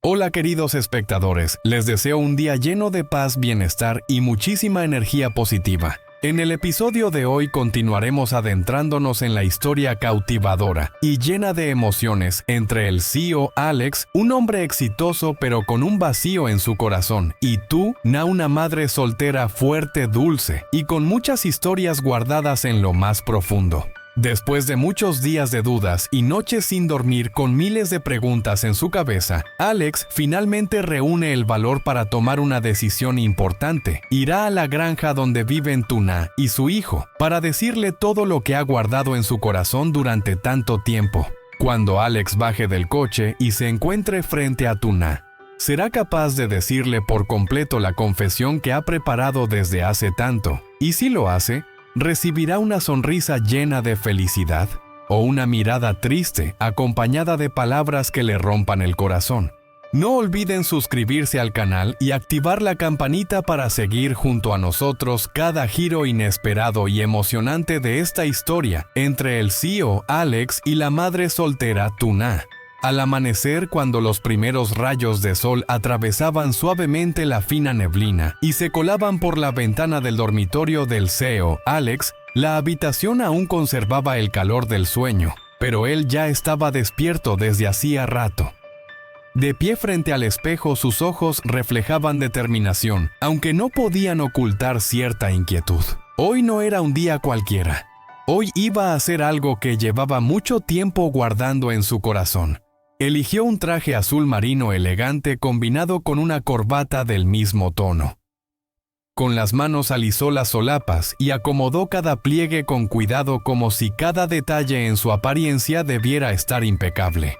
Hola queridos espectadores, les deseo un día lleno de paz, bienestar y muchísima energía positiva. En el episodio de hoy continuaremos adentrándonos en la historia cautivadora y llena de emociones entre el CEO Alex, un hombre exitoso pero con un vacío en su corazón, y tú, una madre soltera fuerte, dulce y con muchas historias guardadas en lo más profundo. Después de muchos días de dudas y noches sin dormir con miles de preguntas en su cabeza, Alex finalmente reúne el valor para tomar una decisión importante. Irá a la granja donde viven Tuna y su hijo para decirle todo lo que ha guardado en su corazón durante tanto tiempo. Cuando Alex baje del coche y se encuentre frente a Tuna, ¿será capaz de decirle por completo la confesión que ha preparado desde hace tanto? Y si lo hace, ¿recibirá una sonrisa llena de felicidad o una mirada triste acompañada de palabras que le rompan el corazón? No olviden suscribirse al canal y activar la campanita para seguir junto a nosotros cada giro inesperado y emocionante de esta historia entre el CEO Alex y la madre soltera Tuna. Al amanecer, cuando los primeros rayos de sol atravesaban suavemente la fina neblina y se colaban por la ventana del dormitorio del CEO Alex, la habitación aún conservaba el calor del sueño, pero él ya estaba despierto desde hacía rato. De pie frente al espejo, sus ojos reflejaban determinación, aunque no podían ocultar cierta inquietud. Hoy no era un día cualquiera. Hoy iba a hacer algo que llevaba mucho tiempo guardando en su corazón. Eligió un traje azul marino elegante combinado con una corbata del mismo tono. Con las manos alisó las solapas y acomodó cada pliegue con cuidado como si cada detalle en su apariencia debiera estar impecable.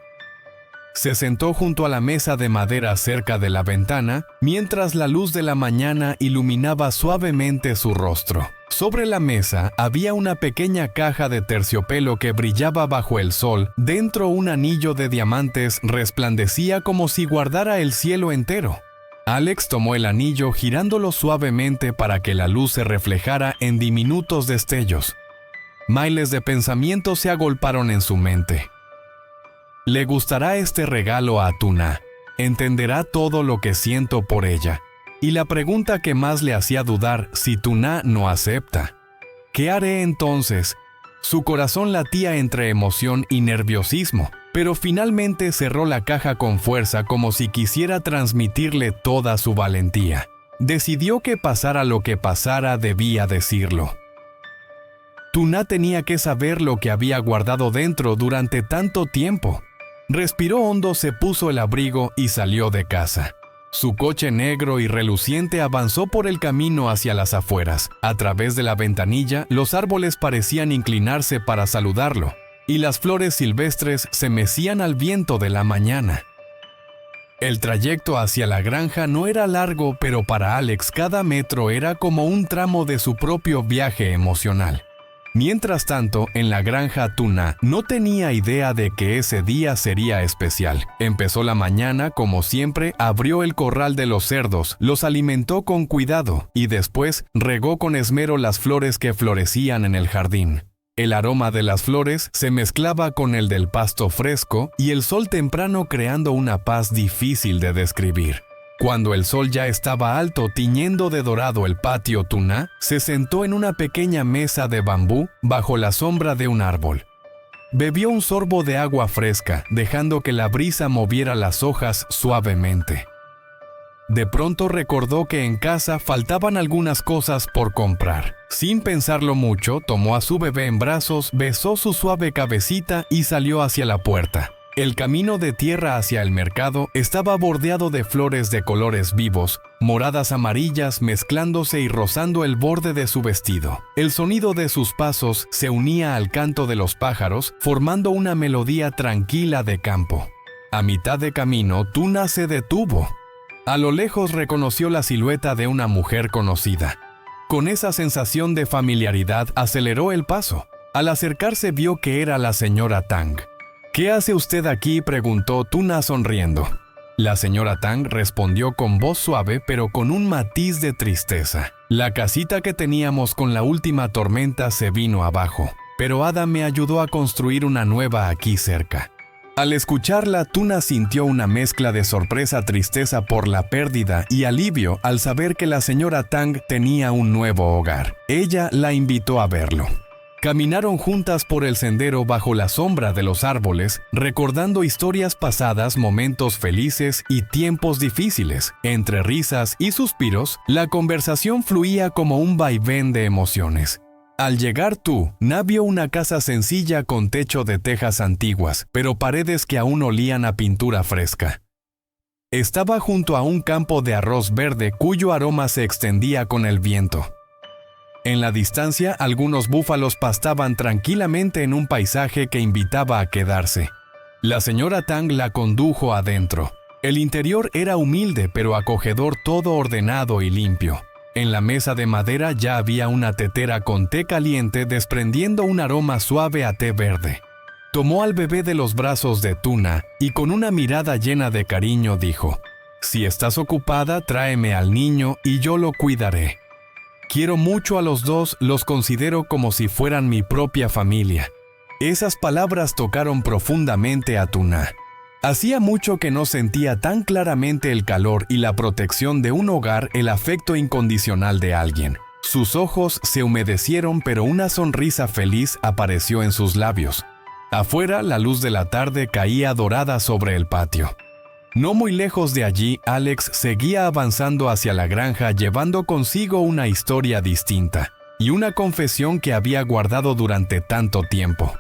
Se sentó junto a la mesa de madera cerca de la ventana, mientras la luz de la mañana iluminaba suavemente su rostro. Sobre la mesa había una pequeña caja de terciopelo que brillaba bajo el sol. Dentro, un anillo de diamantes resplandecía como si guardara el cielo entero. Alex tomó el anillo girándolo suavemente para que la luz se reflejara en diminutos destellos. Miles de pensamientos se agolparon en su mente. ¿Le gustará este regalo a Tuna? ¿Entenderá todo lo que siento por ella? Y la pregunta que más le hacía dudar, si Tuna no acepta. ¿Qué haré entonces? Su corazón latía entre emoción y nerviosismo, pero finalmente cerró la caja con fuerza como si quisiera transmitirle toda su valentía. Decidió que pasara lo que pasara, debía decirlo. Tuna tenía que saber lo que había guardado dentro durante tanto tiempo. Respiró hondo, se puso el abrigo y salió de casa. Su coche negro y reluciente avanzó por el camino hacia las afueras. A través de la ventanilla, los árboles parecían inclinarse para saludarlo, y las flores silvestres se mecían al viento de la mañana. El trayecto hacia la granja no era largo, pero para Alex cada metro era como un tramo de su propio viaje emocional. Mientras tanto, en la granja Tuna no tenía idea de que ese día sería especial. Empezó la mañana, como siempre, abrió el corral de los cerdos, los alimentó con cuidado y después regó con esmero las flores que florecían en el jardín. El aroma de las flores se mezclaba con el del pasto fresco y el sol temprano creando una paz difícil de describir. Cuando el sol ya estaba alto, tiñendo de dorado el patio, Tuna se sentó en una pequeña mesa de bambú bajo la sombra de un árbol. Bebió un sorbo de agua fresca, dejando que la brisa moviera las hojas suavemente. De pronto recordó que en casa faltaban algunas cosas por comprar. Sin pensarlo mucho, tomó a su bebé en brazos, besó su suave cabecita y salió hacia la puerta. El camino de tierra hacia el mercado estaba bordeado de flores de colores vivos, moradas, amarillas, mezclándose y rozando el borde de su vestido. El sonido de sus pasos se unía al canto de los pájaros, formando una melodía tranquila de campo. A mitad de camino, Tuna se detuvo. A lo lejos reconoció la silueta de una mujer conocida. Con esa sensación de familiaridad aceleró el paso. Al acercarse vio que era la señora Tang. ¿Qué hace usted aquí?, preguntó Tuna sonriendo. La señora Tang respondió con voz suave pero con un matiz de tristeza. La casita que teníamos con la última tormenta se vino abajo, pero Ada me ayudó a construir una nueva aquí cerca. Al escucharla, Tuna sintió una mezcla de sorpresa-tristeza por la pérdida y alivio al saber que la señora Tang tenía un nuevo hogar. Ella la invitó a verlo. Caminaron juntas por el sendero bajo la sombra de los árboles, recordando historias pasadas, momentos felices y tiempos difíciles. Entre risas y suspiros, la conversación fluía como un vaivén de emociones. Al llegar Na vio una casa sencilla con techo de tejas antiguas, pero paredes que aún olían a pintura fresca. Estaba junto a un campo de arroz verde cuyo aroma se extendía con el viento. En la distancia, algunos búfalos pastaban tranquilamente en un paisaje que invitaba a quedarse. La señora Tang la condujo adentro. El interior era humilde pero acogedor, todo ordenado y limpio. En la mesa de madera ya había una tetera con té caliente desprendiendo un aroma suave a té verde. Tomó al bebé de los brazos de Tuna y con una mirada llena de cariño dijo: «Si estás ocupada, tráeme al niño y yo lo cuidaré. Quiero mucho a los dos, los considero como si fueran mi propia familia». Esas palabras tocaron profundamente a Tuna. Hacía mucho que no sentía tan claramente el calor y la protección de un hogar, el afecto incondicional de alguien. Sus ojos se humedecieron, pero una sonrisa feliz apareció en sus labios. Afuera, la luz de la tarde caía dorada sobre el patio. No muy lejos de allí, Alex seguía avanzando hacia la granja llevando consigo una historia distinta y una confesión que había guardado durante tanto tiempo.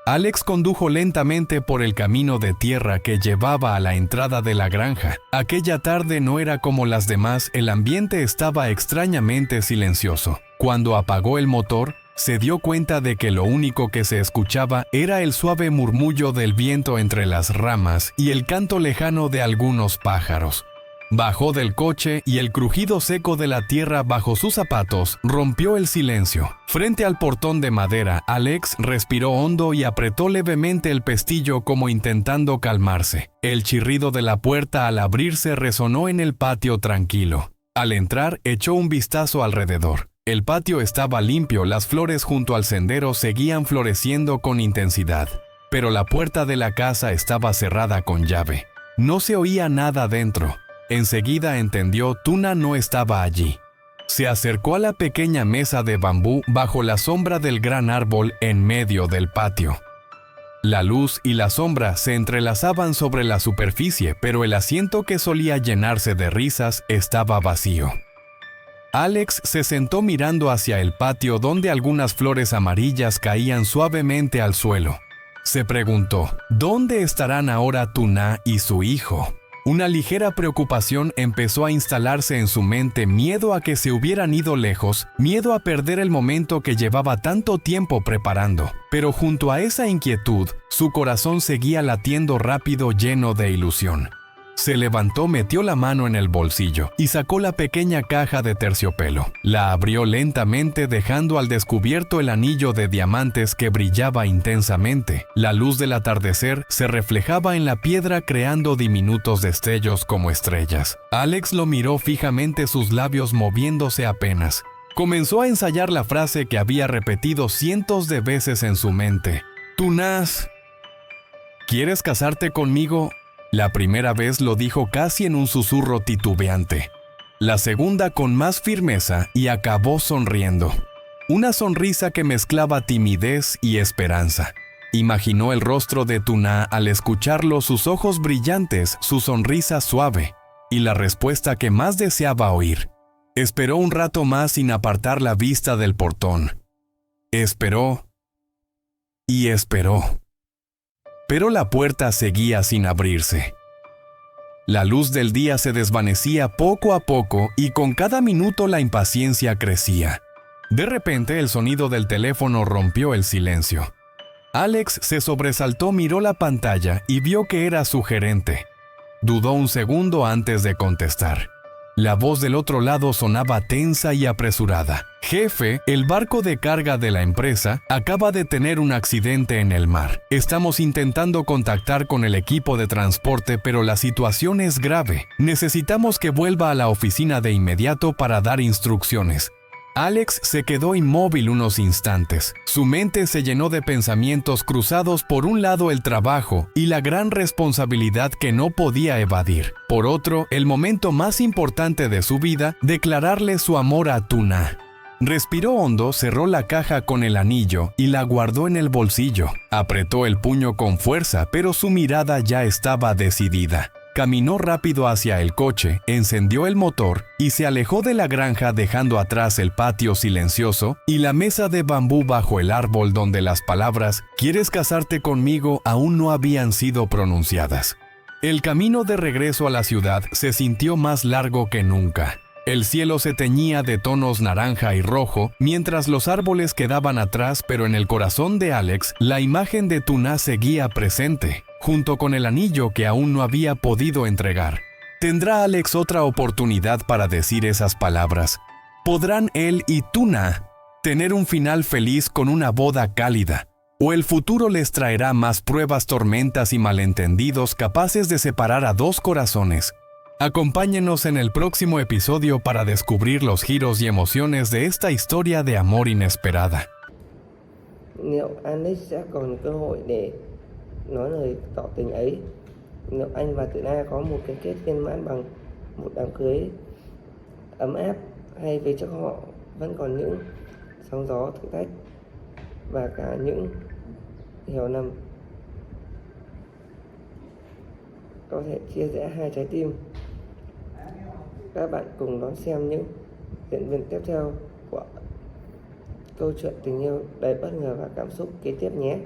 Alex condujo lentamente por el camino de tierra que llevaba a la entrada de la granja. Aquella tarde no era como las demás, el ambiente estaba extrañamente silencioso. Cuando apagó el motor, se dio cuenta de que lo único que se escuchaba era el suave murmullo del viento entre las ramas y el canto lejano de algunos pájaros. Bajó del coche y el crujido seco de la tierra bajo sus zapatos rompió el silencio. Frente al portón de madera, Alex respiró hondo y apretó levemente el pestillo como intentando calmarse. El chirrido de la puerta al abrirse resonó en el patio tranquilo. Al entrar, echó un vistazo alrededor. El patio estaba limpio, las flores junto al sendero seguían floreciendo con intensidad. Pero la puerta de la casa estaba cerrada con llave. No se oía nada dentro. Enseguida entendió, Tuna no estaba allí. Se acercó a la pequeña mesa de bambú bajo la sombra del gran árbol en medio del patio. La luz y la sombra se entrelazaban sobre la superficie, pero el asiento que solía llenarse de risas estaba vacío. Alex se sentó mirando hacia el patio donde algunas flores amarillas caían suavemente al suelo. Se preguntó, ¿dónde estarán ahora Tuna y su hijo? Una ligera preocupación empezó a instalarse en su mente, miedo a que se hubieran ido lejos, miedo a perder el momento que llevaba tanto tiempo preparando. Pero junto a esa inquietud, su corazón seguía latiendo rápido, lleno de ilusión. Se levantó, metió la mano en el bolsillo y sacó la pequeña caja de terciopelo. La abrió lentamente dejando al descubierto el anillo de diamantes que brillaba intensamente. La luz del atardecer se reflejaba en la piedra creando diminutos destellos como estrellas. Alex lo miró fijamente, sus labios moviéndose apenas. Comenzó a ensayar la frase que había repetido cientos de veces en su mente. Tuna, ¿quieres casarte conmigo? La primera vez lo dijo casi en un susurro titubeante. La segunda con más firmeza y acabó sonriendo. Una sonrisa que mezclaba timidez y esperanza. Imaginó el rostro de Tuna al escucharlo, sus ojos brillantes, su sonrisa suave, y la respuesta que más deseaba oír. Esperó un rato más sin apartar la vista del portón. Esperó y esperó. Pero la puerta seguía sin abrirse. La luz del día se desvanecía poco a poco y con cada minuto la impaciencia crecía. De repente el sonido del teléfono rompió el silencio. Alex se sobresaltó, miró la pantalla y vio que era su gerente. Dudó un segundo antes de contestar. La voz del otro lado sonaba tensa y apresurada. Jefe, el barco de carga de la empresa acaba de tener un accidente en el mar. Estamos intentando contactar con el equipo de transporte, pero la situación es grave. Necesitamos que vuelva a la oficina de inmediato para dar instrucciones. Alex se quedó inmóvil unos instantes. Su mente se llenó de pensamientos cruzados: por un lado el trabajo y la gran responsabilidad que no podía evadir. Por otro, el momento más importante de su vida: declararle su amor a Tuna. Respiró hondo, cerró la caja con el anillo y la guardó en el bolsillo. Apretó el puño con fuerza, pero su mirada ya estaba decidida. Caminó rápido hacia el coche, encendió el motor y se alejó de la granja, dejando atrás el patio silencioso y la mesa de bambú bajo el árbol donde las palabras "¿Quieres casarte conmigo?" aún no habían sido pronunciadas. El camino de regreso a la ciudad se sintió más largo que nunca. El cielo se teñía de tonos naranja y rojo, mientras los árboles quedaban atrás, pero en el corazón de Alex, la imagen de Tuna seguía presente, junto con el anillo que aún no había podido entregar. ¿Tendrá Alex otra oportunidad para decir esas palabras? ¿Podrán él y Tuna tener un final feliz con una boda cálida? ¿O el futuro les traerá más pruebas, tormentas y malentendidos capaces de separar a dos corazones? Acompáñenos en el próximo episodio para descubrir los giros y emociones de esta historia de amor inesperada. Liệu Alex sẽ còn cơ hội để nói lời tỏ tình ấy? Liệu anh và Tử Na có một cái kết viên mãn bằng một đám cưới ấm áp, hay về trước họ vẫn còn những sóng gió thử thách và cả những hiểu lầm có thể chia rẽ hai trái tim? Các bạn cùng đón xem những diễn biến tiếp theo của câu chuyện tình yêu đầy bất ngờ và cảm xúc kế tiếp nhé.